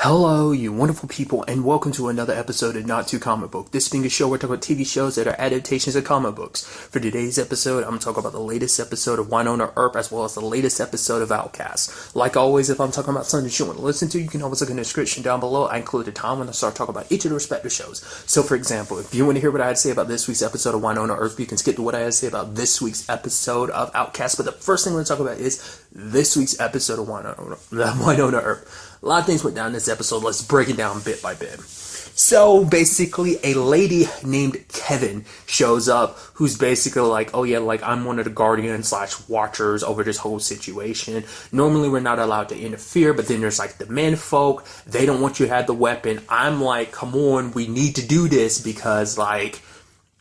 Hello, you wonderful people, and welcome to another episode of Not Too Comic Book. This being a show where we talk about TV shows that are adaptations of comic books. For today's episode, I'm going to talk about the latest episode of Wynonna Earp, as well as the latest episode of Outcast. Like always, if I'm talking about something that you want to listen to, you can always look in the description down below. I include a time when I start talking about each of the respective shows. So, for example, if you want to hear what I had to say about this week's episode of Wynonna Earp, you can skip to what I had to say about this week's episode of Outcast. But the first thing we're going to talk about is this week's episode of Wynonna Earp. A lot of things went down in this episode. Let's break it down bit by bit. So basically, a lady named Kevin shows up who's basically like, oh yeah, like I'm one of the guardians / watchers over this whole situation. Normally we're not allowed to interfere, but then there's like the men folk. They don't want you to have the weapon. I'm like, come on, we need to do this because like,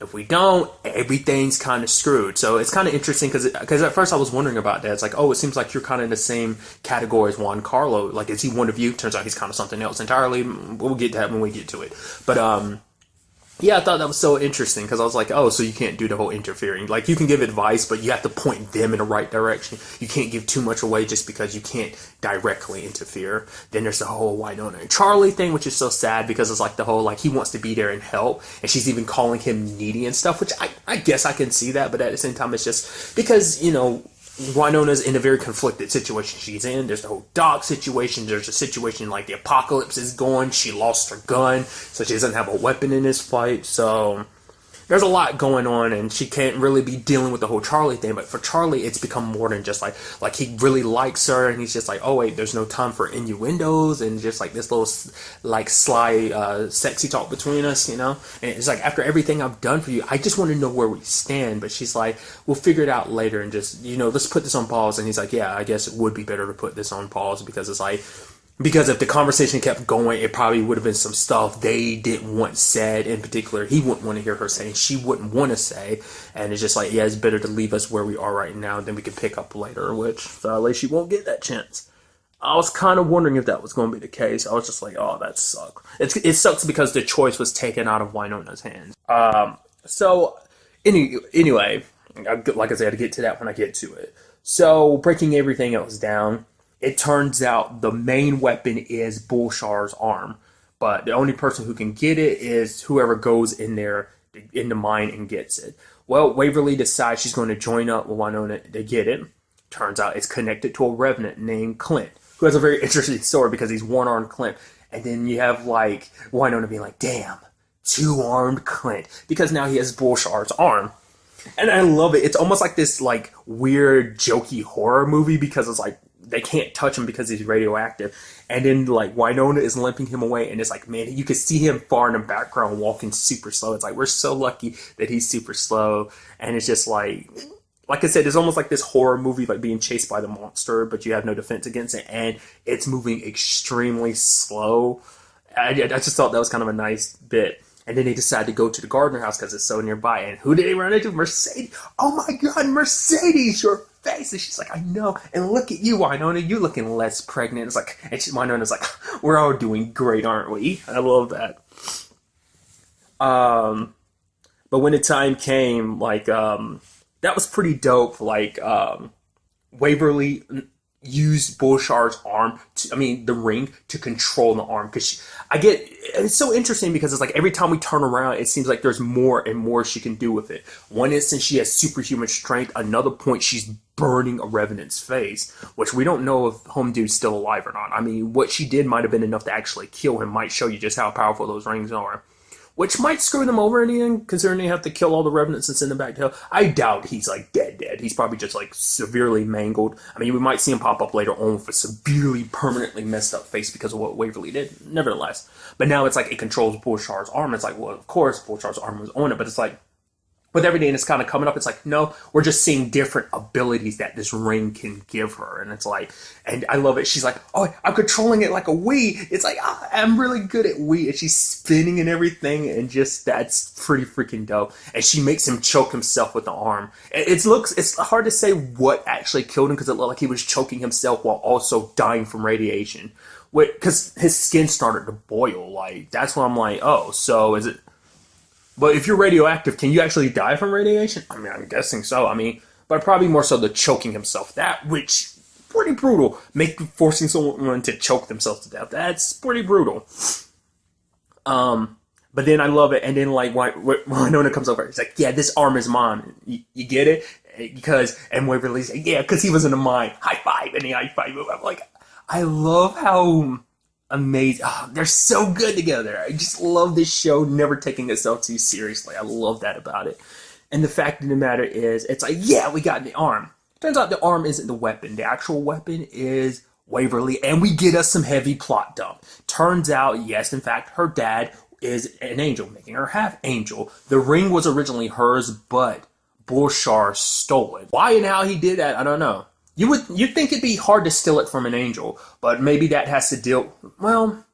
if we don't, everything's kind of screwed. So it's kind of interesting because at first I was wondering about that. It's like, oh, it seems like you're kind of in the same category as Juan Carlo. Like, is he one of you? Turns out he's kind of something else entirely. We'll get to that when we get to it. But yeah, I thought that was so interesting because I was like, oh, so you can't do the whole interfering. Like, you can give advice, but you have to point them in the right direction. You can't give too much away just because you can't directly interfere. Then there's the whole Wynonna and Charlie thing, which is so sad because it's like the whole, like, he wants to be there and help. And she's even calling him needy and stuff, which I guess I can see that. But at the same time, it's just because, you know, Wynonna's in a very conflicted situation she's in. There's the whole dog situation. There's a situation like the apocalypse is going. She lost her gun, so she doesn't have a weapon in this fight. So there's a lot going on, and she can't really be dealing with the whole Charlie thing. But for Charlie, it's become more than just like he really likes her, and he's just like, oh wait, there's no time for innuendos, and just like this little like sly, sexy talk between us, you know. And it's like, after everything I've done for you, I just want to know where we stand. But she's like, we'll figure it out later, and just, you know, let's put this on pause. And he's like, yeah, I guess it would be better to put this on pause because it's like, because if the conversation kept going, it probably would have been some stuff they didn't want said. In particular, he wouldn't want to hear her say, and she wouldn't want to say. And it's just like, yeah, it's better to leave us where we are right now, and then we can pick up later, which sadly she won't get that chance. I was kind of wondering if that was going to be the case. I was just like, oh, that sucks. It sucks because the choice was taken out of Wynonna's hands. So, anyway, like I said, to get to that when I get to it. So, breaking everything else down, it turns out the main weapon is Bulshar's arm, but the only person who can get it is whoever goes in there in the mine and gets it. Well, Waverly decides she's going to join up with Wynonna to get it. Turns out it's connected to a revenant named Clint, who has a very interesting story because he's one-armed Clint. And then you have like Wynonna being like, damn, two-armed Clint, because now he has Bulshar's arm. And I love it. It's almost like this like weird, jokey horror movie because it's like, they can't touch him because he's radioactive. And then, like, Wynonna is limping him away, and it's like, man, you can see him far in the background walking super slow. It's like, we're so lucky that he's super slow. And it's just like I said, it's almost like this horror movie, like being chased by the monster, but you have no defense against it, and it's moving extremely slow. I just thought that was kind of a nice bit. And then they decide to go to the Gardner house because it's so nearby. And who did they run into? Mercedes. Oh my God, Mercedes, your face. And she's like, I know. And look at you, Wynonna. You looking less pregnant. It's like, and Wynonna's like, we're all doing great, aren't we? I love that. But when the time came, like, that was pretty dope. Like, Waverly used Bulshar's arm, the ring, to control the arm. Because it's so interesting because it's like every time we turn around, it seems like there's more and more she can do with it. One instance, she has superhuman strength. Another point, she's burning a revenant's face, which we don't know if Home Dude's still alive or not. I mean, what she did might have been enough to actually kill him. Might show you just how powerful those rings are. Which might screw them over in the end, considering they have to kill all the revenants and send them back to hell. I doubt he's like dead. He's probably just like severely mangled. I mean, we might see him pop up later on with a severely, permanently messed up face because of what Waverly did. Nevertheless. But now it's like it controls Bulshar's arm. It's like, well, of course, Bulshar's arm was on it, but it's like, with everything that's kind of coming up, it's like, no, we're just seeing different abilities that this ring can give her. And it's like, and I love it. She's like, oh, I'm controlling it like a Wii. It's like, I'm really good at Wii. And she's spinning and everything. And just, that's pretty freaking dope. And she makes him choke himself with the arm. It's hard to say what actually killed him because it looked like he was choking himself while also dying from radiation. Because his skin started to boil. Like, that's when I'm like, oh, so is it? But if you're radioactive, can you actually die from radiation? I mean, I'm guessing so. I mean, but probably more so the choking himself. That, which pretty brutal. Forcing someone to choke themselves to death. That's pretty brutal. But then I love it. And then like Wynonna comes over, it's like, yeah, this arm is mine. You get it? And Waverly's like, yeah, because he was in the mine. High five. And he high five. I'm like, I love how amazing. Oh, they're so good together. I just love this show never taking itself too seriously. I love that about it. And the fact of the matter is, it's like, yeah, we got the arm. Turns out the arm isn't the weapon. The actual weapon is Waverly, and we get us some heavy plot dump. Turns out, yes, in fact, her dad is an angel, making her half angel. The ring was originally hers, but Bulshar stole it. Why and how he did that, I don't know. You'd think it'd be hard to steal it from an angel, but maybe that has to deal, well,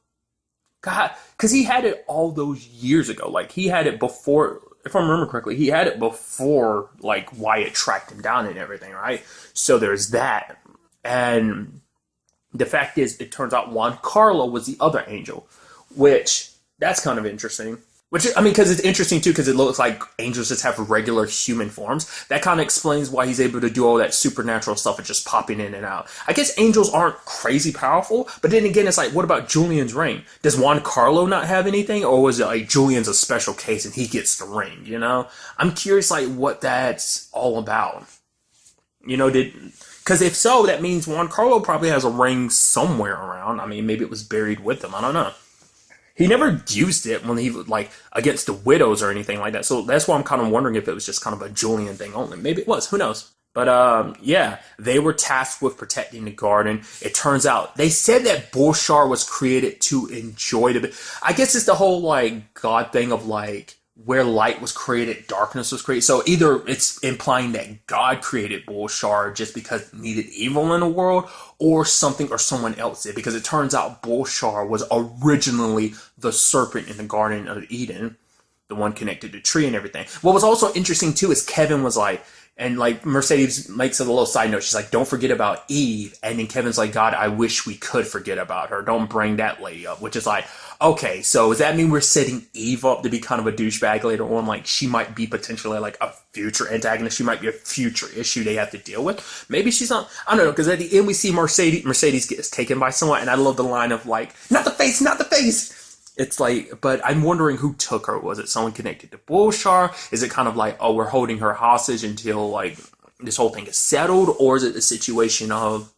God, because he had it all those years ago. Like, he had it before, if I remember correctly, he had it before, like, Wyatt tracked him down and everything, right? So there's that. And the fact is, it turns out Juan Carlo was the other angel, which, that's kind of interesting. Which, I mean, because it's interesting, too, because it looks like angels just have regular human forms. That kind of explains why he's able to do all that supernatural stuff and just popping in and out. I guess angels aren't crazy powerful, but then again, it's like, what about Julian's ring? Does Juan Carlo not have anything, or was it like Julian's a special case and he gets the ring, you know? I'm curious, like, what that's all about. You know, because if so, that means Juan Carlo probably has a ring somewhere around. I mean, maybe it was buried with him. I don't know. He never used it when he, like, against the widows or anything like that. So that's why I'm kind of wondering if it was just kind of a Julian thing only. Maybe it was. Who knows? But, yeah, they were tasked with protecting the garden. It turns out, they said that Bulshar was created to enjoy the... I guess it's the whole, like, God thing of, like, where light was created, darkness was created. So either it's implying that God created Bulshar just because it needed evil in the world, or something or someone else did. Because it turns out Bulshar was originally the serpent in the Garden of Eden, the one connected to the tree and everything. What was also interesting too is Kevin was like, and like Mercedes makes a little side note, she's like, don't forget about Eve. And then Kevin's like, God, I wish we could forget about her. Don't bring that lady up. Which is like, okay, so does that mean we're setting Eve up to be kind of a douchebag later on? Like, she might be potentially like a future antagonist. She might be a future issue they have to deal with. Maybe she's not, I don't know, because at the end we see Mercedes gets taken by someone, and I love the line of like, not the face, not the face. It's like, but I'm wondering who took her. Was it someone connected to Bulshar? Is it kind of like, oh, we're holding her hostage until like this whole thing is settled? Or is it a situation of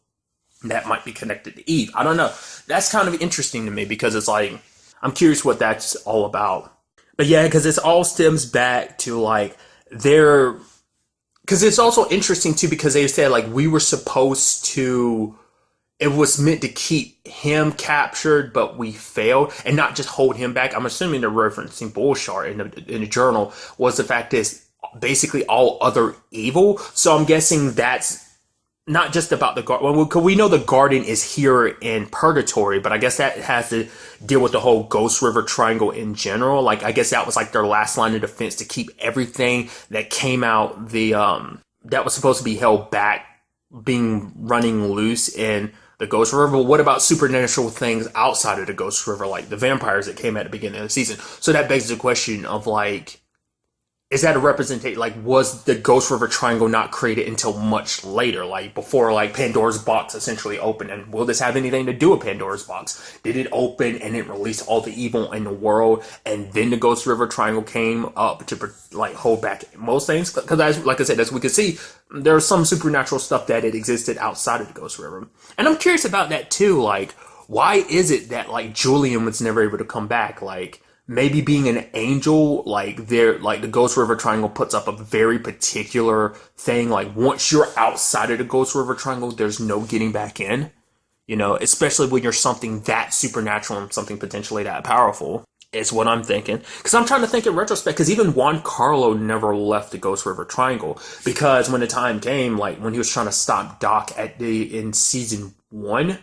that might be connected to Eve? I don't know. That's kind of interesting to me because it's like, I'm curious what that's all about. But yeah, because it all stems back to like because it's also interesting too because they said like we were supposed to, it was meant to keep him captured, but we failed, and not just hold him back. I'm assuming they're referencing Bulshar in the journal. Was the fact is basically all other evil. So I'm guessing that's not just about the garden. Well, we know the garden is here in Purgatory, but I guess that has to deal with the whole Ghost River Triangle in general. Like, I guess that was like their last line of defense to keep everything that came out that was supposed to be held back being running loose in the Ghost River. But what about supernatural things outside of the Ghost River, like the vampires that came at the beginning of the season? So that begs the question of like, is that a representation? Like, was the Ghost River Triangle not created until much later, like before like Pandora's box essentially opened? And will this have anything to do with Pandora's box? Did it open and it release all the evil in the world, and then the Ghost River Triangle came up to like hold back most things? Because like I said, as we can see, there's some supernatural stuff that it existed outside of the Ghost River, and I'm curious about that too. Like, why is it that like Julian was never able to come back? Like, maybe being an angel, like the Ghost River Triangle puts up a very particular thing. Like, once you're outside of the Ghost River Triangle, there's no getting back in. You know, especially when you're something that supernatural and something potentially that powerful, is what I'm thinking. Because I'm trying to think in retrospect, because even Juan Carlo never left the Ghost River Triangle. Because when the time came, like when he was trying to stop Doc in season 1,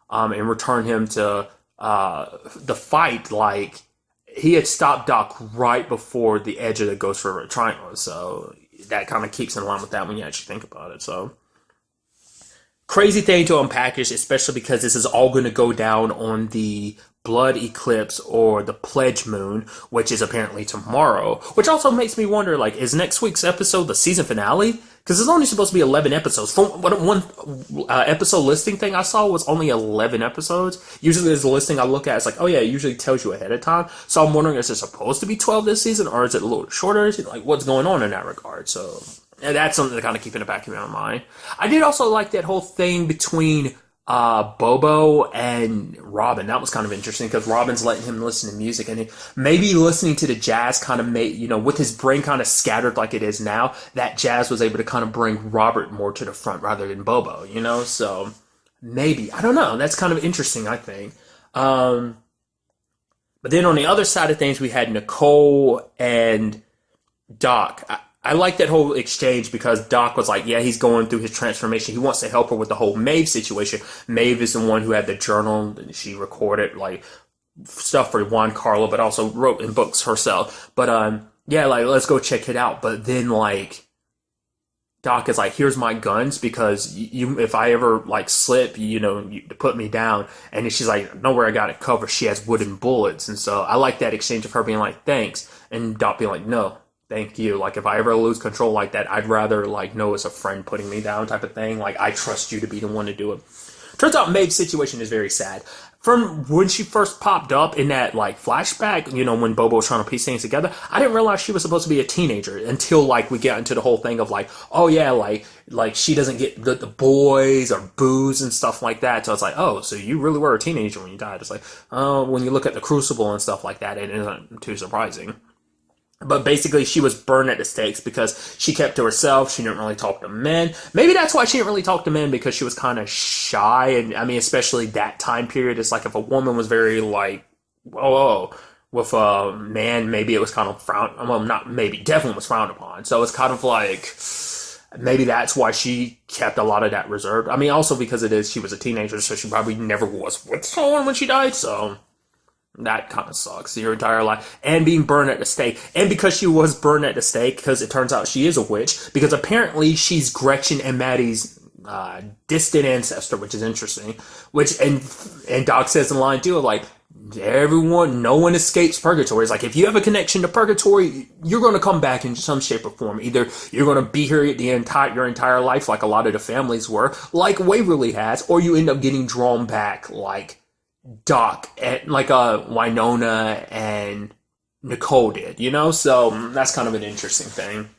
and return him to the fight, like, he had stopped Doc right before the edge of the Ghost River Triangle, so that kind of keeps in line with that when you actually think about it. So, crazy thing to unpackage, especially because this is all going to go down on the blood eclipse or the pledge moon, which is apparently tomorrow, which also makes me wonder, like, is next week's episode the season finale? Because it's only supposed to be 11 episodes. From what one episode listing thing I saw was only 11 episodes. Usually there's a listing I look at, it's like, oh yeah, it usually tells you ahead of time. So I'm wondering, is it supposed to be 12 this season, or is it a little shorter? Like, what's going on in that regard? So, and that's something to kind of keep in the back of my mind. I did also like that whole thing between Bobo and Robin. That was kind of interesting because Robin's letting him listen to music, and maybe listening to the jazz kind of made, with his brain kind of scattered like it is now, that jazz was able to kind of bring Robert more to the front rather than Bobo, so maybe, I don't know, that's kind of interesting, I think. But then on the other side of things, we had Nicole and Doc. I like that whole exchange because Doc was like, yeah, he's going through his transformation. He wants to help her with the whole Maeve situation. Maeve is the one who had the journal. She recorded like stuff for Juan Carlo, but also wrote in books herself. But yeah, like, let's go check it out. But then like Doc is like, here's my guns because if I ever like slip, you put me down. And then she's like, no, where I got it covered. She has wooden bullets. And so I like that exchange of her being like, thanks. And Doc being like, no. Thank you. Like, if I ever lose control like that, I'd rather, like, know it's a friend putting me down type of thing. Like, I trust you to be the one to do it. Turns out Maeve's situation is very sad. From when she first popped up in that, like, flashback, when Bobo was trying to piece things together, I didn't realize she was supposed to be a teenager until, like, we get into the whole thing of, like, oh, yeah, like she doesn't get the boys or booze and stuff like that. So it's like, oh, so you really were a teenager when you died. It's like, oh, when you look at the Crucible and stuff like that, it isn't too surprising. But basically, she was burned at the stakes because she kept to herself. She didn't really talk to men. Maybe that's why she didn't really talk to men, because she was kind of shy. And I mean, especially that time period, it's like if a woman was very like, oh, with a man, maybe it was kind of frowned. Well, not maybe, definitely was frowned upon. So it's kind of like, maybe that's why she kept a lot of that reserved. I mean, also because she was a teenager, so she probably never was with someone when she died. So that kind of sucks, your entire life. And being burned at the stake. And because she was burned at the stake, because it turns out she is a witch, because apparently she's Gretchen and Maddie's distant ancestor, which is interesting. And Doc says in line too, like, no one escapes purgatory. It's like, if you have a connection to purgatory, you're going to come back in some shape or form. Either you're going to be here your entire life, like a lot of the families were, like Waverly has, or you end up getting drawn back, like Doc and like Wynonna and Nicole did, so that's kind of an interesting thing.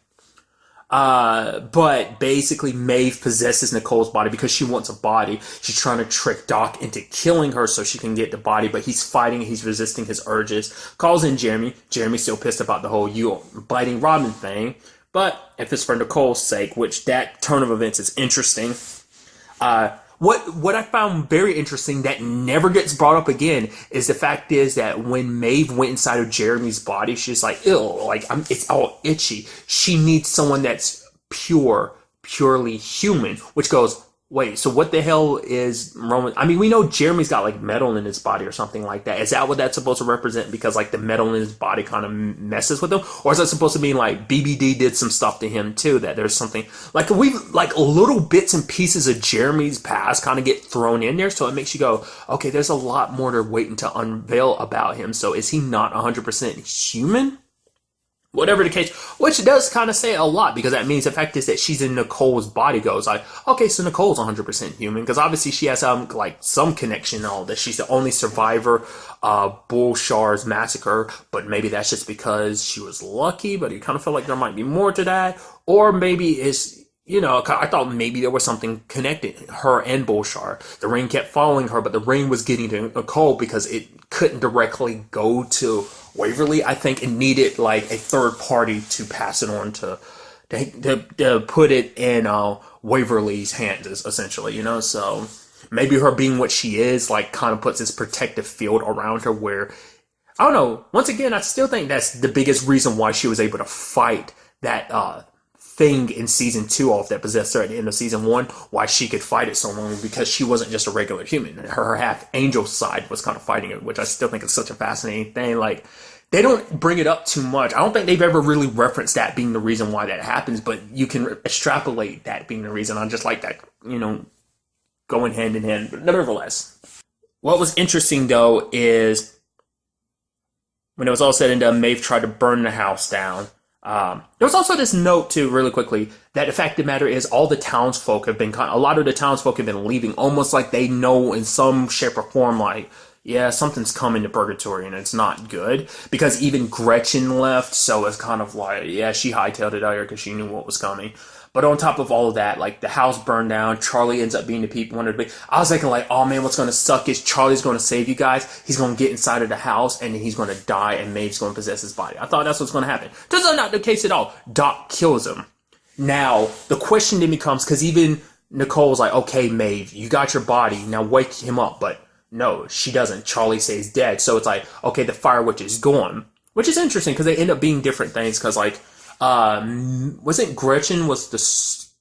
But basically Maeve possesses Nicole's body because she wants a body. She's trying to trick Doc into killing her so she can get the body, but he's fighting, he's resisting his urges. Calls in Jeremy. Jeremy's still pissed about the whole you biting Robin thing, but if it's for Nicole's sake, which that turn of events is interesting. What I found very interesting that never gets brought up again is the fact is that when Maeve went inside of Jeremy's body, she's like, ew, like it's all itchy. She needs someone that's purely human, which goes, wait, so what the hell is Roman? I mean, we know Jeremy's got like metal in his body or something like that. Is that what that's supposed to represent? Because like the metal in his body kind of messes with him? Or is that supposed to mean like BBD did some stuff to him too? That there's something like little bits and pieces of Jeremy's past kind of get thrown in there. So it makes you go, okay, there's a lot more to waiting to unveil about him. So is he not 100% human? Whatever the case, which does kind of say a lot, because that means the fact is that she's in Nicole's body goes like, okay, so Nicole's 100% human, because obviously she has some connection and all that. She's the only survivor of Bullshar's massacre, but maybe that's just because she was lucky, but you kind of feel like there might be more to that. Or maybe it's, I thought maybe there was something connected, her and Bullshar. The ring kept following her, but the ring was getting to Nicole because it couldn't directly go to Waverly. I think it needed like a third party to pass it on to put it in Waverly's hands, essentially, So maybe her being what she is, like, kind of puts this protective field around her where, I don't know, once again, I still think that's the biggest reason why she was able to fight that thing in season 2 off that possessed her at the end of season 1, why she could fight it so long, because she wasn't just a regular human. Her half angel side was kind of fighting it, which I still think is such a fascinating thing. Like, they don't bring it up too much. I don't think they've ever really referenced that being the reason why that happens, but you can extrapolate that being the reason. I just like that, going hand in hand, but nevertheless. What was interesting though is when it was all said and done, Maeve tried to burn the house down. There was also this note too, really quickly, that the fact of the matter is all the townsfolk have been a lot of the townsfolk have been leaving, almost like they know in some shape or form, like, yeah, something's coming to Purgatory and it's not good. Because even Gretchen left, so it's kind of like, yeah, she hightailed it out here because she knew what was coming. But on top of all of that, like the house burned down, Charlie ends up being the people wanted to be. I was thinking like, oh man, what's going to suck is Charlie's going to save you guys. He's going to get inside of the house and then he's going to die and Maeve's going to possess his body. I thought that's what's going to happen. Turns out not the case at all. Doc kills him. Now, the question then becomes, because even Nicole's like, okay, Maeve, you got your body. Now wake him up. But no, she doesn't. Charlie stays dead. So it's like, okay, the Fire Witch is gone. Which is interesting because they end up being different things because like, wasn't Gretchen was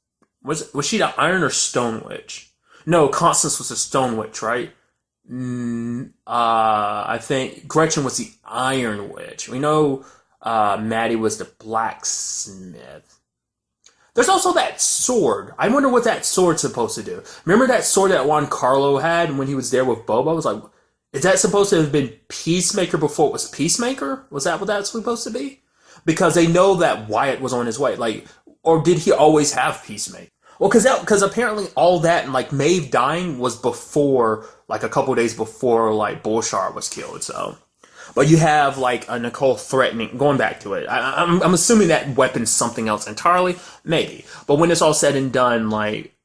she the Iron or Stone Witch? No, Constance was the Stone Witch, right? I think Gretchen was the Iron Witch. We know Maddie was the blacksmith. There's also that sword. I wonder what that sword's supposed to do. Remember that sword that Juan Carlo had when he was there with Boba? I was like, is that supposed to have been Peacemaker before it was Peacemaker? Was that what that's supposed to be? Because they know that Wyatt was on his way. Like, or did he always have Peacemaker? Well, because apparently all that and like Maeve dying was before, like a couple days before like Bolshar was killed. So, but you have like a Nicole threatening. Going back to it, I'm assuming that weapon's something else entirely, maybe. But when it's all said and done, like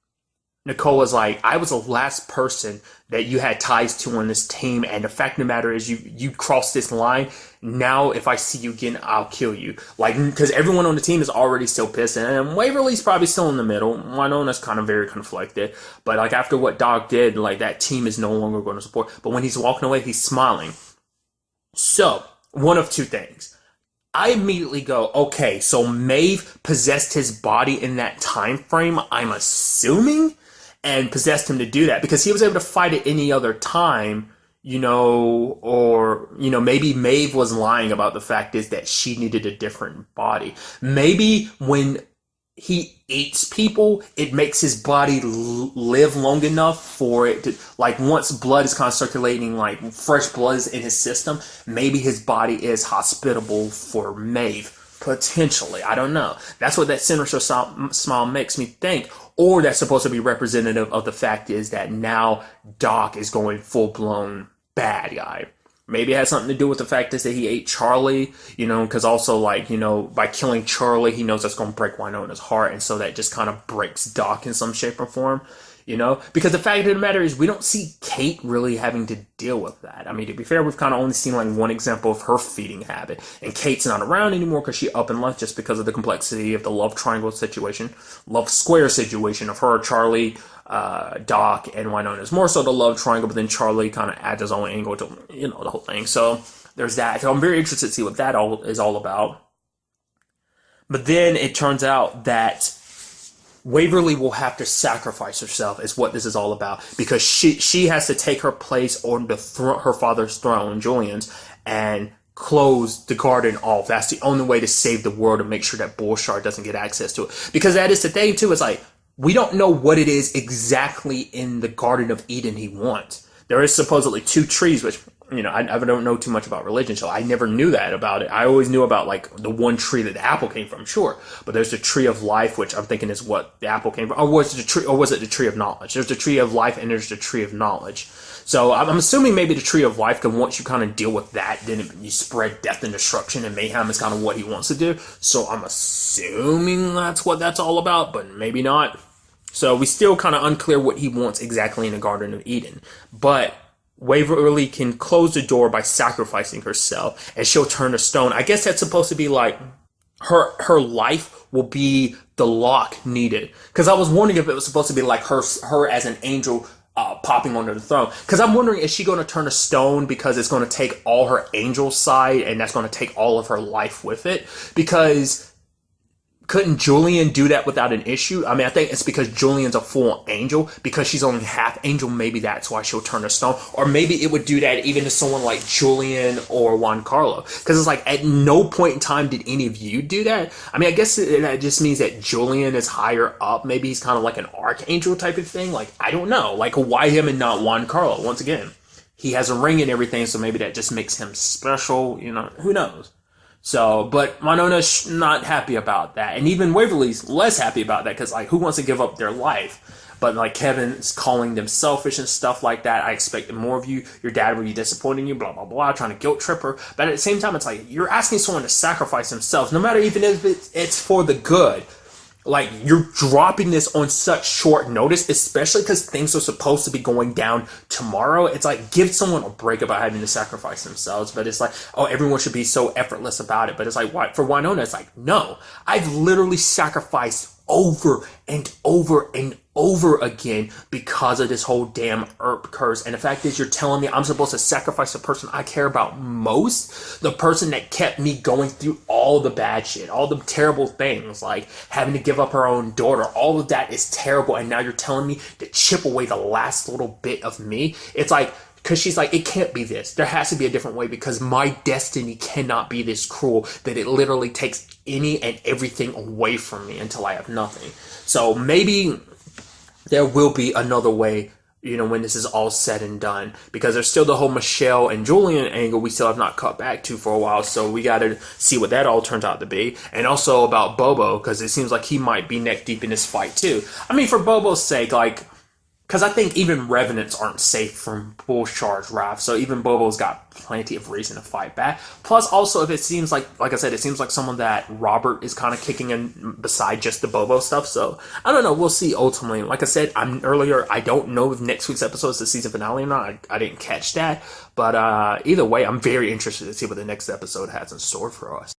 Nicole is like, I was the last person that you had ties to on this team, and the fact of the matter is you crossed this line. Now if I see you again, I'll kill you. Like, because everyone on the team is already still pissed, and Waverly's probably still in the middle. Wynonna's kind of very conflicted, but like after what Doc did, like that team is no longer going to support. But when he's walking away, he's smiling. So, one of two things. I immediately go, okay, so Maeve possessed his body in that time frame, I'm assuming, and possessed him to do that because he was able to fight at any other time, you know, or, you know, maybe Maeve was lying about the fact is that she needed a different body. Maybe when he eats people, it makes his body live long enough for it to, like, once blood is kind of circulating, like fresh blood is in his system, maybe his body is hospitable for Maeve. Potentially. I don't know. That's what that sinister smile makes me think. Or that's supposed to be representative of the fact is that now Doc is going full-blown bad guy. Maybe it has something to do with the fact is that he ate Charlie, you know, because also, like, you know, by killing Charlie, he knows that's going to break Wynonna's heart, and so that just kind of breaks Doc in some shape or form, you know? Because the fact of the matter is we don't see Kate really having to deal with that. I mean, to be fair, we've kind of only seen, like, one example of her feeding habit, and Kate's not around anymore because she up and left just because of the complexity of the love triangle situation, love square situation of her, Charlie, Doc, and Wynonna's more so the love triangle, but then Charlie kind of adds his own angle to, you know, the whole thing. So there's that. So I'm very interested to see what that is all about. But then it turns out that Waverly will have to sacrifice herself is what this is all about, because she has to take her place on the her father's throne, Julian's, and close the garden off. That's the only way to save the world and make sure that Bolshar doesn't get access to it. Because that is the thing too, it's like, we don't know what it is exactly in the Garden of Eden he wants. There is supposedly two trees, which, you know, I don't know too much about religion, so I never knew that about it. I always knew about, like, the one tree that the apple came from, sure. But there's the tree of life, which I'm thinking is what the apple came from. Or was it the tree of knowledge? There's the tree of life and there's the tree of knowledge. So I'm assuming maybe the tree of life, because once you kind of deal with that, then you spread death and destruction, and mayhem is kind of what he wants to do. So I'm assuming that's what that's all about, but maybe not. So we still kind of unclear what he wants exactly in the Garden of Eden. But Waverly can close the door by sacrificing herself, and she'll turn to stone. I guess that's supposed to be like her life will be the lock needed. Because I was wondering if it was supposed to be like her as an angel popping onto the throne. Because I'm wondering, is she going to turn to stone because it's going to take all her angel side, and that's going to take all of her life with it? Because couldn't Julian do that without an issue? I mean, I think it's because Julian's a full angel. Because she's only half angel, maybe that's why she'll turn to stone. Or maybe it would do that even to someone like Julian or Juan Carlo. Because it's like, at no point in time did any of you do that. I mean, I guess that just means that Julian is higher up. Maybe he's kind of like an archangel type of thing. Like, I don't know. Like, why him and not Juan Carlo? Once again, he has a ring and everything, so maybe that just makes him special, who knows. So, but Wynonna's not happy about that. And even Waverly's less happy about that because, like, who wants to give up their life? But, like, Kevin's calling them selfish and stuff like that. I expected more of you. Your dad would be disappointing you, blah, blah, blah, trying to guilt trip her. But at the same time, it's like, you're asking someone to sacrifice themselves, no matter even if it's for the good. Like, you're dropping this on such short notice, especially because things are supposed to be going down tomorrow. It's like, give someone a break about having to sacrifice themselves. But it's like, oh, everyone should be so effortless about it. But it's like, why? For Wynonna, it's like, no, I've literally sacrificed over and over and over again because of this whole damn Earp curse. And the fact is, you're telling me I'm supposed to sacrifice the person I care about most, the person that kept me going through all the bad shit, all the terrible things, like having to give up her own daughter. All of that is terrible, and now you're telling me to chip away the last little bit of me. It's like, because she's like, it can't be this. There has to be a different way because my destiny cannot be this cruel that it literally takes any and everything away from me until I have nothing. So maybe there will be another way, when this is all said and done. Because there's still the whole Michelle and Julian angle we still have not cut back to for a while. So we got to see what that all turns out to be. And also about Bobo, because it seems like he might be neck deep in this fight too. I mean, for Bobo's sake, like, because I think even Revenants aren't safe from Bullshar's wrath, so even Bobo's got plenty of reason to fight back. Plus, also, if it seems like I said, it seems like someone that Robert is kind of kicking in beside just the Bobo stuff, so I don't know, we'll see ultimately. Like I said I don't know if next week's episode is the season finale or not. I didn't catch that, but either way, I'm very interested to see what the next episode has in store for us.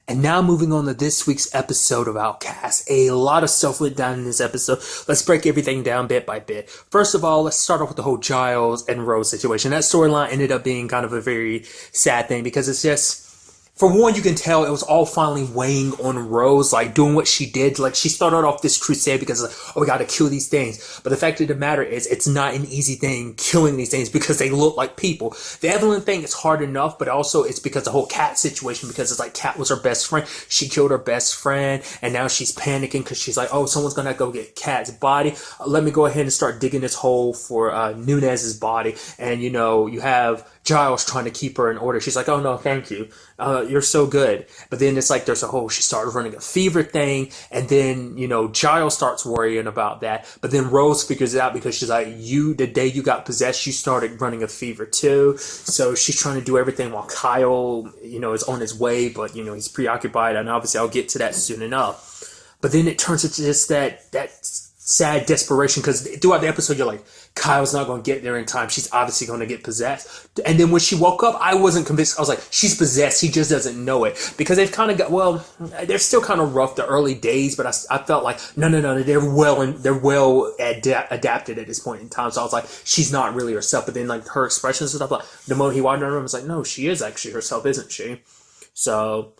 And now moving on to this week's episode of Outcast. A lot of stuff went down in this episode. Let's break everything down bit by bit. First of all, let's start off with the whole Giles and Rose situation. That storyline ended up being kind of a very sad thing because it's just, for one, you can tell it was all finally weighing on Rose, like doing what she did. Like, she started off this crusade because, like, oh, we gotta kill these things. But the fact of the matter is, it's not an easy thing killing these things because they look like people. The Evelyn thing is hard enough, but also it's because the whole Cat situation, because it's like Cat was her best friend. She killed her best friend, and now she's panicking because she's like, oh, someone's gonna go get Cat's body. Let me go ahead and start digging this hole for Nunez's body. And, you have Giles trying to keep her in order. She's like, oh, no, thank you. You're so good. But then it's like there's a whole, she started running a fever thing, and then, Giles starts worrying about that. But then Rose figures it out because she's like, the day you got possessed, you started running a fever too. So she's trying to do everything while Kyle, is on his way, but, he's preoccupied, and obviously I'll get to that soon enough. But then it turns into just that sad desperation, because throughout the episode you're like, Kyle's not going to get there in time. She's obviously going to get possessed. And then when she woke up, I wasn't convinced. I was like, she's possessed. He just doesn't know it. Because they've kind of got, they're still kind of rough the early days, but I felt like, no, they're well adapted at this point in time. So I was like, she's not really herself. But then, like, her expressions and stuff, like, the moment he walked in the room, I was like, no, she is actually herself, isn't she? So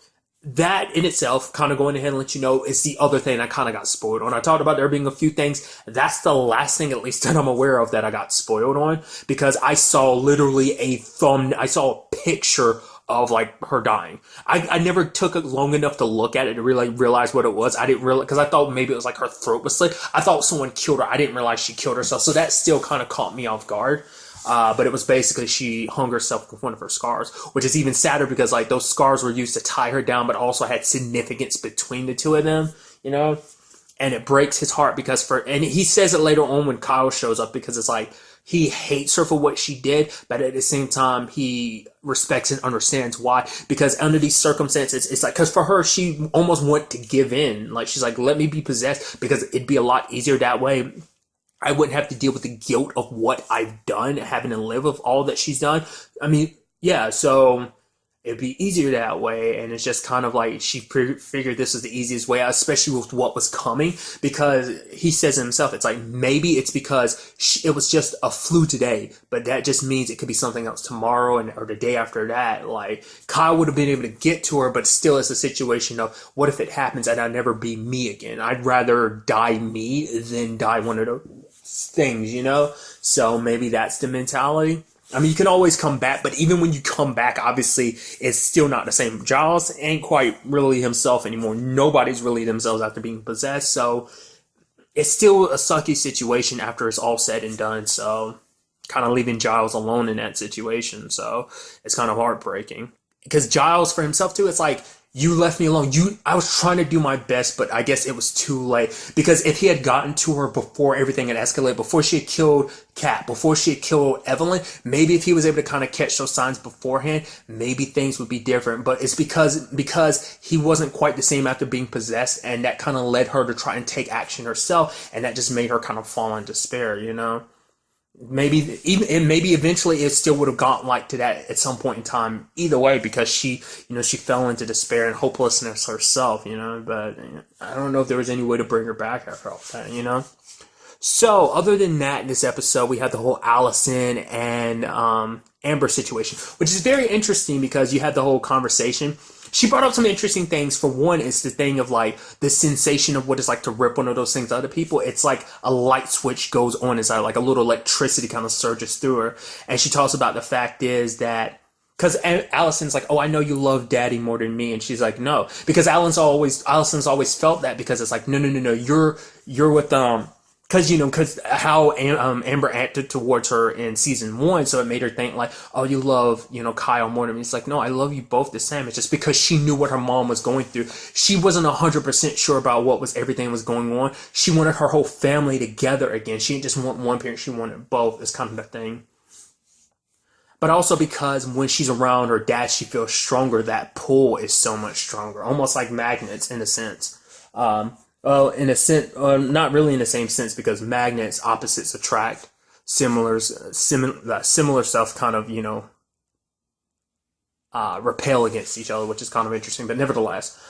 that in itself, kind of going ahead and let you know, is the other thing I kind of got spoiled on. I talked about there being a few things. That's the last thing, at least, that I'm aware of that I got spoiled on, because I saw literally I saw a picture of, like, her dying. I never took it long enough to look at it to really realize what it was. I didn't realize, because I thought maybe it was like her throat was slit. I thought someone killed her. I didn't realize she killed herself. So that still kind of caught me off guard. But it was basically she hung herself with one of her scars, which is even sadder because, like, those scars were used to tie her down, but also had significance between the two of them, and it breaks his heart because and he says it later on when Kyle shows up, because it's like, he hates her for what she did, but at the same time, he respects and understands why, because under these circumstances, it's like, because for her, she almost wanted to give in. Like, she's like, let me be possessed because it'd be a lot easier that way. I wouldn't have to deal with the guilt of what I've done, having to live with all that she's done. I mean, yeah, so it'd be easier that way. And it's just kind of like she figured this is the easiest way, especially with what was coming, because he says himself, it's like, maybe it's because it was just a flu today, but that just means it could be something else tomorrow or the day after that. Like, Kyle would have been able to get to her, but still it's a situation of, what if it happens and I'll never be me again? I'd rather die me than die one of those things, So maybe that's the mentality. I mean, you can always come back, but even when you come back, obviously, it's still not the same. Giles ain't quite really himself anymore. Nobody's really themselves after being possessed, so it's still a sucky situation after it's all said and done. So kind of leaving Giles alone in that situation. So it's kind of heartbreaking because Giles for himself too, it's like, you left me alone. I was trying to do my best, but I guess it was too late. Because if he had gotten to her before everything had escalated, before she had killed Kat, before she had killed Evelyn, maybe if he was able to kind of catch those signs beforehand, maybe things would be different. But it's because he wasn't quite the same after being possessed, and that kind of led her to try and take action herself, and that just made her kind of fall in despair, you know? Maybe eventually it still would have gotten like to that at some point in time either way, because she fell into despair and hopelessness herself, but I don't know if there was any way to bring her back after all that. So other than that, in this episode we had the whole Allison and Amber situation, which is very interesting because you had the whole conversation. She brought up some interesting things. For one, it's the thing of like the sensation of what it's like to rip one of those things out of people. It's like a light switch goes on inside, like a little electricity kind of surges through her. And she talks about the fact is that, because Allison's like, oh, I know you love Daddy more than me. And she's like, no, because Allison's always felt that, because it's like, no, you're with, because how Amber acted towards her in season 1, so it made her think like, oh, you love, Kyle more than me. It's like, no, I love you both the same. It's just because she knew what her mom was going through. She wasn't 100% sure about everything was going on. She wanted her whole family together again. She didn't just want one parent, she wanted both. It's kind of the thing. But also because when she's around her dad, she feels stronger. That pull is so much stronger, almost like magnets in a sense. Well, in a sense, not really in the same sense, because magnets, opposites attract. Similar stuff kind of, repel against each other, which is kind of interesting. But nevertheless,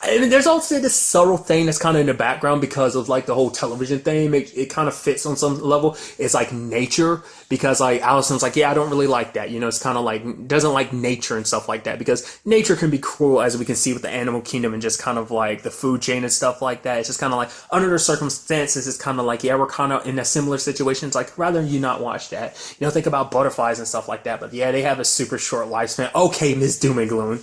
and there's also this subtle thing that's kind of in the background because of like the whole television thing. It kind of fits on some level. It's like nature, because like Allison's like, yeah, I don't really like that. It's kind of like, doesn't like nature and stuff like that, because nature can be cruel, as we can see with the animal kingdom and just kind of like the food chain and stuff like that. It's just kind of like under the circumstances, it's kind of like, yeah, we're kind of in a similar situation. It's like, rather you not watch that. Think about butterflies and stuff like that. But yeah, they have a super short lifespan. Okay, Miss Doom and Gloom.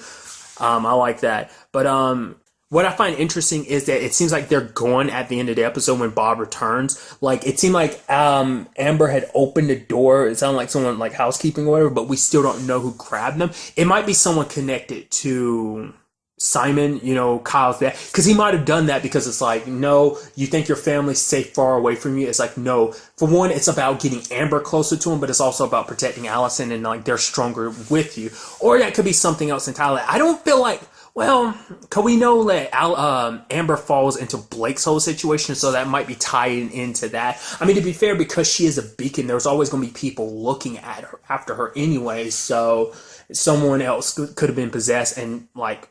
I like that. But what I find interesting is that it seems like they're gone at the end of the episode when Bob returns. Like, it seemed like Amber had opened the door. It sounded like someone like housekeeping or whatever, but we still don't know who grabbed them. It might be someone connected to Simon, Kyle's dad, because he might have done that because it's like, no, you think your family's safe far away from you. It's like, no, for one, it's about getting Amber closer to him, but it's also about protecting Allison, and like they're stronger with you. Or that could be something else entirely. I don't feel like, well, cause we know that Amber falls into Blake's whole situation, so that might be tying into that. I mean, to be fair, because she is a beacon, there's always going to be people looking at her after her anyway. So someone else could have been possessed and like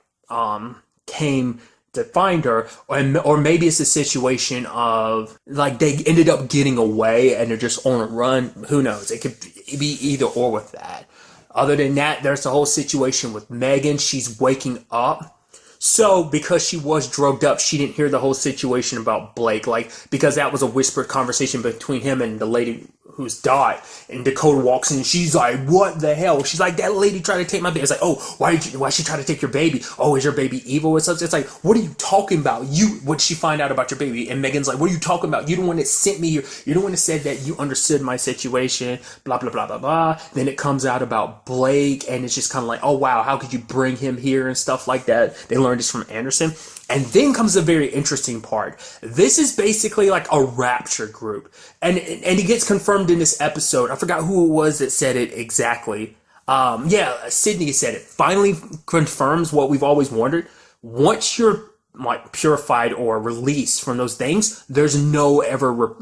came to find her, or maybe it's a situation of like they ended up getting away and they're just on a run. Who knows? It could be either or with that. Other than that, there's the whole situation with Megan. She's waking up. So, because she was drugged up, she didn't hear the whole situation about Blake. Like, because that was a whispered conversation between him and the lady who's died. And Dakota walks in and she's like, what the hell? She's like, that lady tried to take my baby. It's like, oh, why she try to take your baby? Oh, is your baby evil or something? It's like, what are you talking about? What did she find out about your baby? And Megan's like, what are you talking about? You're the one that sent me here. You're the one that said that you understood my situation, blah, blah, blah, blah, blah. Then it comes out about Blake, and it's just kind of like, oh, wow, how could you bring him here and stuff like that? They learned this from Anderson. And then comes the very interesting part. This is basically like a rapture group. And it gets confirmed in this episode. I forgot who it was that said it exactly. Sydney said it. Finally confirms what we've always wondered. Once you're like purified or released from those things, there's no ever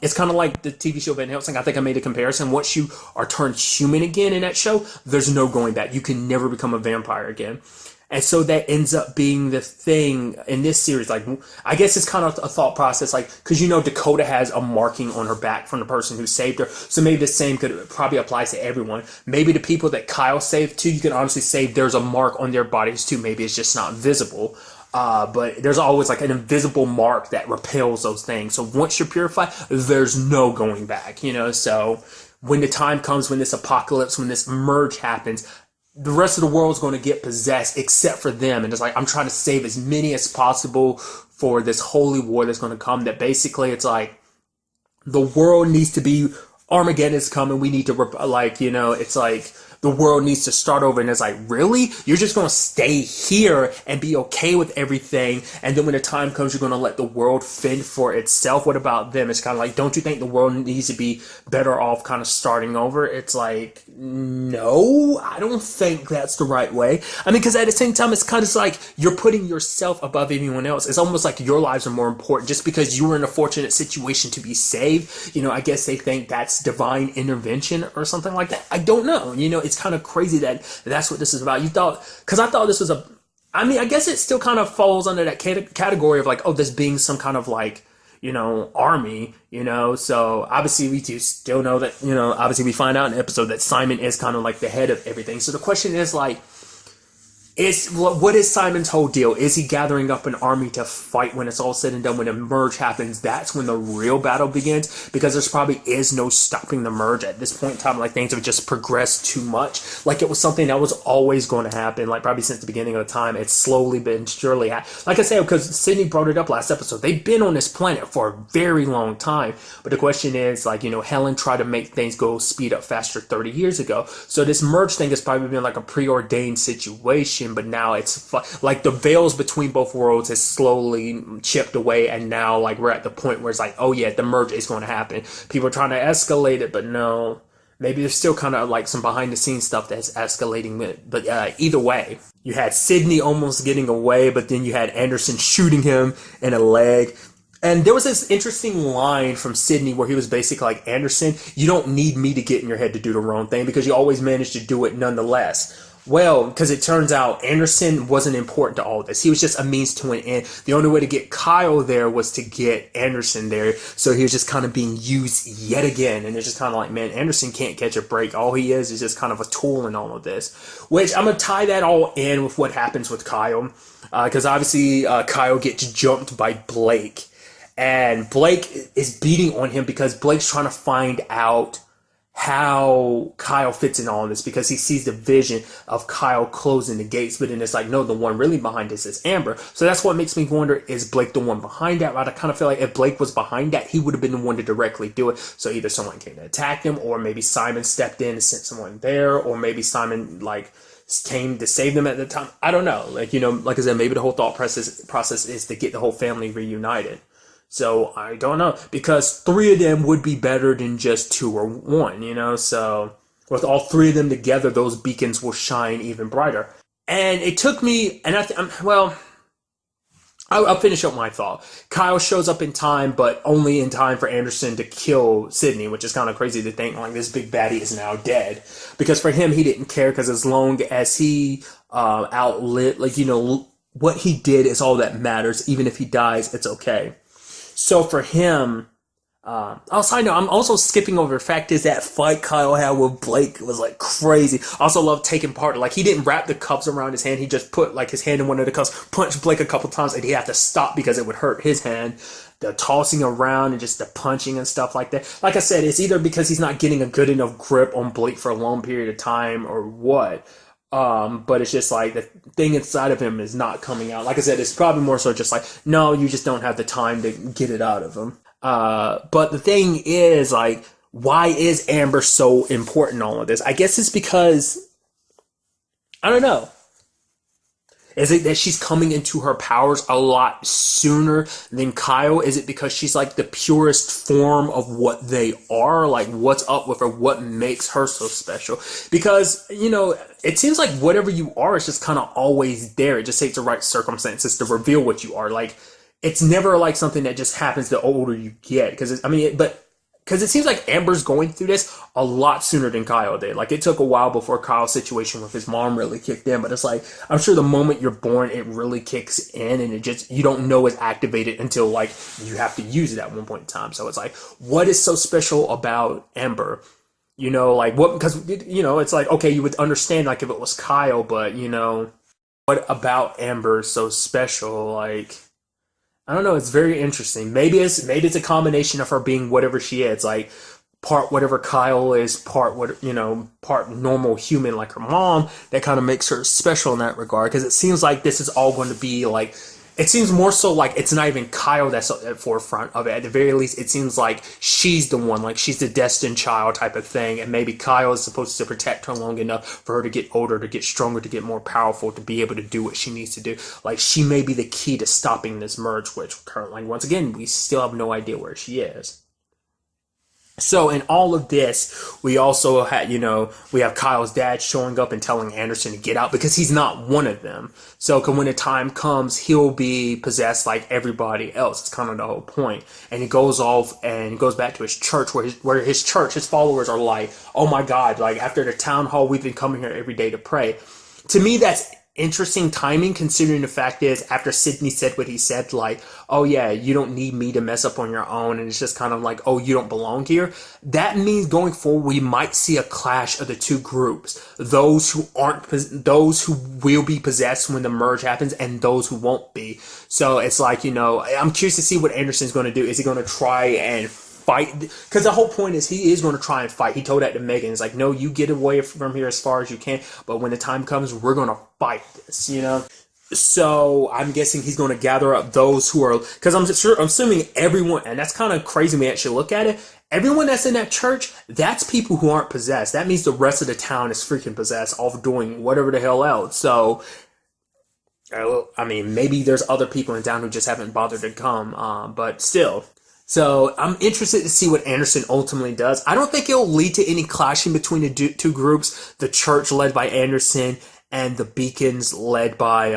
it's kind of like the TV show Van Helsing. I think I made a comparison. Once you are turned human again in that show, there's no going back. You can never become a vampire again. And so that ends up being the thing in this series. Like, I guess it's kind of a thought process, like, because Dakota has a marking on her back from the person who saved her. So maybe the same could probably apply to everyone. Maybe the people that Kyle saved too, you can honestly say there's a mark on their bodies too. Maybe it's just not visible. But there's always like an invisible mark that repels those things. So once you're purified, there's no going back, So when the time comes, when this apocalypse, when this merge happens, the rest of the world's going to get possessed except for them. And it's like, I'm trying to save as many as possible for this holy war that's going to come. That basically it's like the world needs to be Armageddon is coming. We need to, like, you know, it's like the world needs to start over. And it's like, really? You're just going to stay here and be okay with everything. And then when the time comes, you're going to let the world fend for itself. What about them? It's kind of like, don't you think the world needs to be better off kind of starting over? It's like, no, I don't think that's the right way. I mean, because at the same time, it's kind of like you're putting yourself above anyone else. It's almost like your lives are more important just because you were in a fortunate situation to be saved. You know, I guess they think that's divine intervention or something like that. I don't know. You know, it's kind of crazy that that's what this is about. You thought, because I thought this was I mean, I guess it still kind of falls under that category of like, oh, this being some kind of like, you know, army, you know. So obviously we do still know that, you know, obviously we find out in the episode that Simon is kind of like the head of everything. So the question is like, what is Simon's whole deal? Is he gathering up an army to fight when it's all said and done? When the merge happens, that's when the real battle begins, because there's probably is no stopping the merge at this point in time. Like, things have just progressed too much. Like, it was something that was always going to happen, like probably since the beginning of the time. It's slowly been surely like I said, because Sydney brought it up last episode, they've been on this planet for a very long time. But the question is, like, you know, Helen tried to make things go speed up faster 30 years ago. So this merge thing has probably been like a preordained situation. But now it's like the veils between both worlds has slowly chipped away, and now like we're at the point where it's like, oh yeah, the merge is going to happen. People are trying to escalate it, but no, maybe there's still kind of like some behind the scenes stuff that's escalating it. But either way, you had Sydney almost getting away, but then you had Anderson shooting him in a leg. And there was this interesting line from Sydney where he was basically like, Anderson, you don't need me to get in your head to do the wrong thing, because you always manage to do it nonetheless. Well, because it turns out Anderson wasn't important to all of this. He was just a means to an end. The only way to get Kyle there was to get Anderson there. So he was just kind of being used yet again. And it's just kind of like, man, Anderson can't catch a break. All he is just kind of a tool in all of this. Which I'm going to tie that all in with what happens with Kyle. Because obviously Kyle gets jumped by Blake. And Blake is beating on him because Blake's trying to find out how Kyle fits in all of this, because he sees the vision of Kyle closing the gates, but then it's like, no, the one really behind this is Amber. So that's what makes me wonder, is Blake the one behind that? Right? I kind of feel like if Blake was behind that, he would have been the one to directly do it. So either someone came to attack him, or maybe Simon stepped in and sent someone there, or maybe Simon like came to save them at the time. I don't know. Like, you know, like I said, maybe the whole thought process is to get the whole family reunited. So I don't know, because 3 of them would be better than just 2 or 1, you know. So with all 3 of them together, those beacons will shine even brighter. And it took me, and I'll finish up my thought. Kyle shows up in time, but only in time for Anderson to kill Sydney, which is kind of crazy to think like this big baddie is now dead. Because for him, he didn't care, because as long as he outlived, like, you know, what he did is all that matters. Even if he dies, it's okay. So for him, also, I know I'm also skipping over the fact is that fight Kyle had with Blake was like crazy. I also love taking part. Like, he didn't wrap the cuffs around his hand. He just put like his hand in one of the cuffs, punched Blake a couple times, and he had to stop because it would hurt his hand. The tossing around and just the punching and stuff like that. Like I said, it's either because he's not getting a good enough grip on Blake for a long period of time or what. But it's just like the thing inside of him is not coming out. Like I said, it's probably more so just like, no, you just don't have the time to get it out of him. But the thing is, like, why is Amber so important in all of this? I guess it's because, I don't know. Is it that she's coming into her powers a lot sooner than Kyle? Is it because she's like the purest form of what they are? Like, what's up with her? What makes her so special? Because, you know, it seems like whatever you are is just kind of always there. It just takes the right circumstances to reveal what you are. Like, it's never like something that just happens the older you get. Because it seems like Amber's going through this a lot sooner than Kyle did. Like, it took a while before Kyle's situation with his mom really kicked in. But it's like, I'm sure the moment you're born, it really kicks in. And it just, you don't know it's activated until, like, you have to use it at one point in time. So it's like, what is so special about Amber? You know, like, what, because, you know, it's like, okay, you would understand, like, if it was Kyle. But, you know, what about Amber is so special? Like, I don't know. It's very interesting. Maybe it's a combination of her being whatever she is, like part whatever Kyle is, part normal human like her mom. That kind of makes her special in that regard. Because it seems like this is all going to be like it seems more so like it's not even Kyle that's at the forefront of it. At the very least, it seems like she's the one, like she's the destined child type of thing. And maybe Kyle is supposed to protect her long enough for her to get older, to get stronger, to get more powerful, to be able to do what she needs to do. Like she may be the key to stopping this merge, which currently, once again, we still have no idea where she is. So in all of this, we also had, we have Kyle's dad showing up and telling Anderson to get out because he's not one of them. So when the time comes, he'll be possessed like everybody else. It's kind of the whole point. And he goes off and goes back to his church where his followers are like, oh my God, like after the town hall, we've been coming here every day to pray. To me, that's interesting timing, considering the fact is after Sydney said what he said, like, oh yeah, you don't need me to mess up on your own, and it's just kind of like, oh, you don't belong here. That means going forward we might see a clash of the two groups, those who will be possessed when the merge happens and those who won't be. So it's like, I'm curious to see what Anderson's going to do. Is he going to try and fight? Because the whole point is he is going to try and fight. He told that to Megan. It's like, no, you get away from here as far as you can, but when the time comes, we're going to fight this, So I'm guessing he's going to gather up those who are, because I'm assuming everyone, and that's kind of crazy when we actually look at it, everyone that's in that church, that's people who aren't possessed. That means the rest of the town is freaking possessed, off doing whatever the hell else. So I mean, maybe there's other people in town who just haven't bothered to come, but still. So I'm interested to see what Anderson ultimately does. I don't think it'll lead to any clashing between the two groups, the church led by Anderson and the Beacons led by,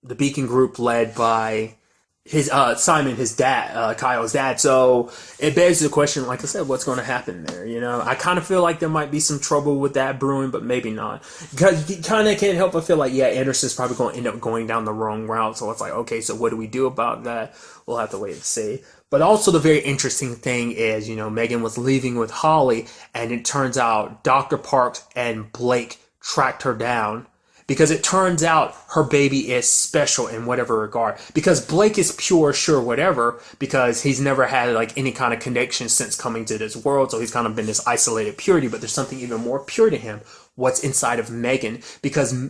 the Beacon group led by his, Simon, his dad, Kyle's dad. So it begs the question, like I said, what's going to happen there? I kind of feel like there might be some trouble with that brewing, but maybe not. Because you kind of can't help but feel like, yeah, Anderson's probably going to end up going down the wrong route. So it's like, okay, so what do we do about that? We'll have to wait and see. But also the very interesting thing is, Megan was leaving with Holly, and it turns out Dr. Parks and Blake tracked her down because it turns out her baby is special in whatever regard. Because Blake is pure, sure, whatever, because he's never had like any kind of connection since coming to this world. So he's kind of been this isolated purity, but there's something even more pure to him. What's inside of Megan? Because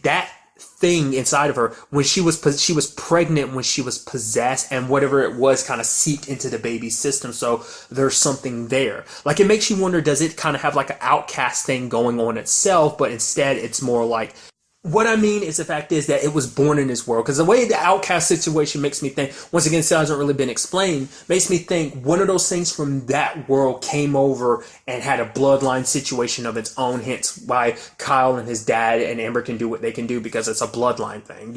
that thing inside of her, when she was pregnant, when she was possessed, and whatever it was kind of seeped into the baby's system. So there's something there. Like, it makes you wonder, does it kind of have like an outcast thing going on itself, but instead it's more like, what I mean is the fact is that it was born in this world. Because the way the outcast situation makes me think, once again, still hasn't really been explained, makes me think one of those things from that world came over and had a bloodline situation of its own, hence why Kyle and his dad and Amber can do what they can do, because it's a bloodline thing,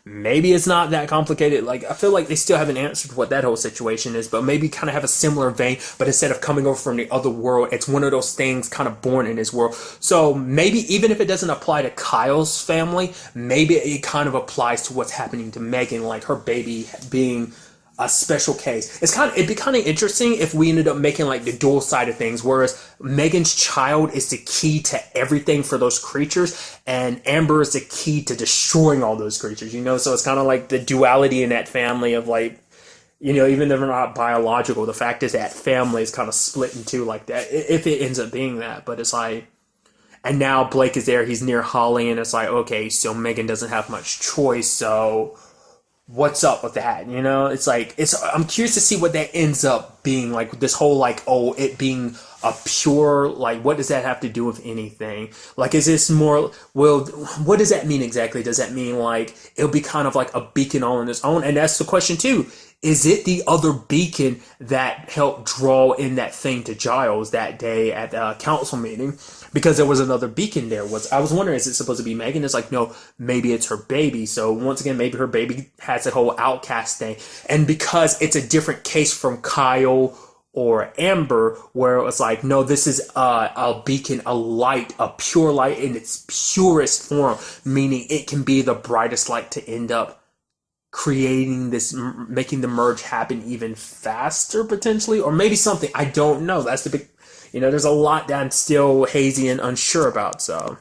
Maybe it's not that complicated. Like, I feel like they still haven't answered what that whole situation is, but maybe kind of have a similar vein, but instead of coming over from the other world, it's one of those things kind of born in this world. So maybe even if it doesn't apply to Kyle's family, maybe it kind of applies to what's happening to Megan, like her baby being a special case. It'd be kind of interesting if we ended up making like the dual side of things, whereas Megan's child is the key to everything for those creatures, and Amber is the key to destroying all those creatures, So it's kind of like the duality in that family of like, even though they're not biological, the fact is that family is kind of split in two like that, if it ends up being that. But it's like, and now Blake is there, he's near Holly, and it's like, okay, so Megan doesn't have much choice, so what's up with that, It's like, I'm curious to see what that ends up being, like, this whole, like, oh, it being a pure, like, what does that have to do with anything? Like, is this more, well, what does that mean exactly? Does that mean, like, it'll be kind of like a beacon all on its own? And that's the question, too. Is it the other beacon that helped draw in that thing to Giles that day at the council meeting? Because there was another beacon there. I was wondering, is it supposed to be Megan? It's like, no, maybe it's her baby. So once again, maybe her baby has that whole outcast thing. And because it's a different case from Kyle or Amber, where it was like, no, this is a beacon, a light, a pure light in its purest form, meaning it can be the brightest light to end up creating this, making the merge happen even faster, potentially, or maybe something. I don't know. That's the big, there's a lot that I'm still hazy and unsure about, so.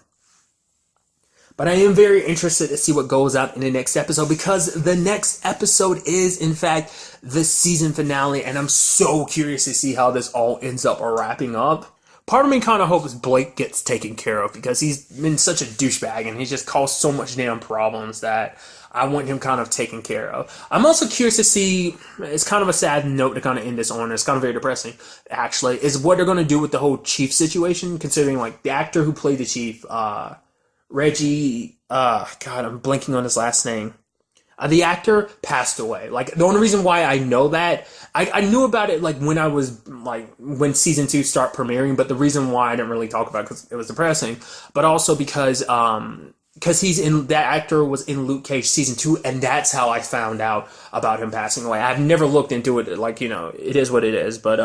But I am very interested to see what goes out in the next episode, because the next episode is, in fact, the season finale, and I'm so curious to see how this all ends up wrapping up. part of me kind of hopes Blake gets taken care of because he's been such a douchebag and he's just caused so much damn problems that I want him kind of taken care of. I'm also curious to see, it's kind of a sad note to kind of end this on, it's kind of very depressing, actually, is what they're going to do with the whole Chief situation, considering, like, the actor who played the Chief, Reggie, God, I'm blanking on his last name. The actor passed away. Like, the only reason why I know that, I knew about it, like, when I was, like, when season 2 started premiering, but the reason why I didn't really talk about it because it was depressing, but also because that actor was in Luke Cage season 2, and that's how I found out about him passing away. I've never looked into it, like, you know, it is what it is, but,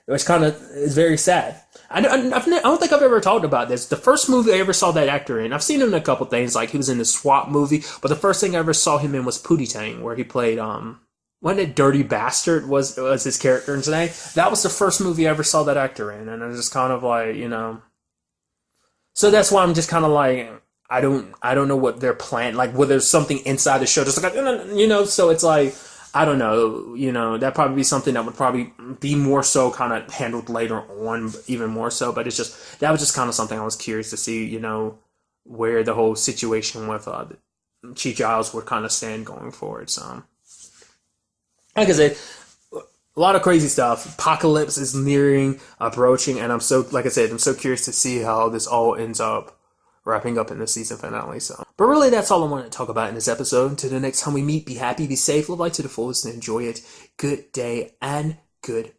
it's very sad. I don't think I've ever talked about this. The first movie I ever saw that actor in, I've seen him in a couple things, like he was in the SWAT movie, but the first thing I ever saw him in was Pootie Tang, where he played, wasn't it Dirty Bastard was his character's name? That was the first movie I ever saw that actor in, and I was just kind of like, you know. So that's why I'm just kind of like, I don't know what they're planning, like whether there's something inside the show, just like, you know, so it's like, I don't know, you know, that'd probably be something that would probably be more so kind of handled later on, even more so, but that was just kind of something I was curious to see, you know, where the whole situation with Chief Giles would kind of stand going forward, so. Like I said, a lot of crazy stuff. Apocalypse is approaching, and I'm so curious to see how this all ends up wrapping up in the season finale. So, but really, that's all I wanted to talk about in this episode. Until the next time we meet, be happy, be safe, live life to the fullest, and enjoy it. Good day and good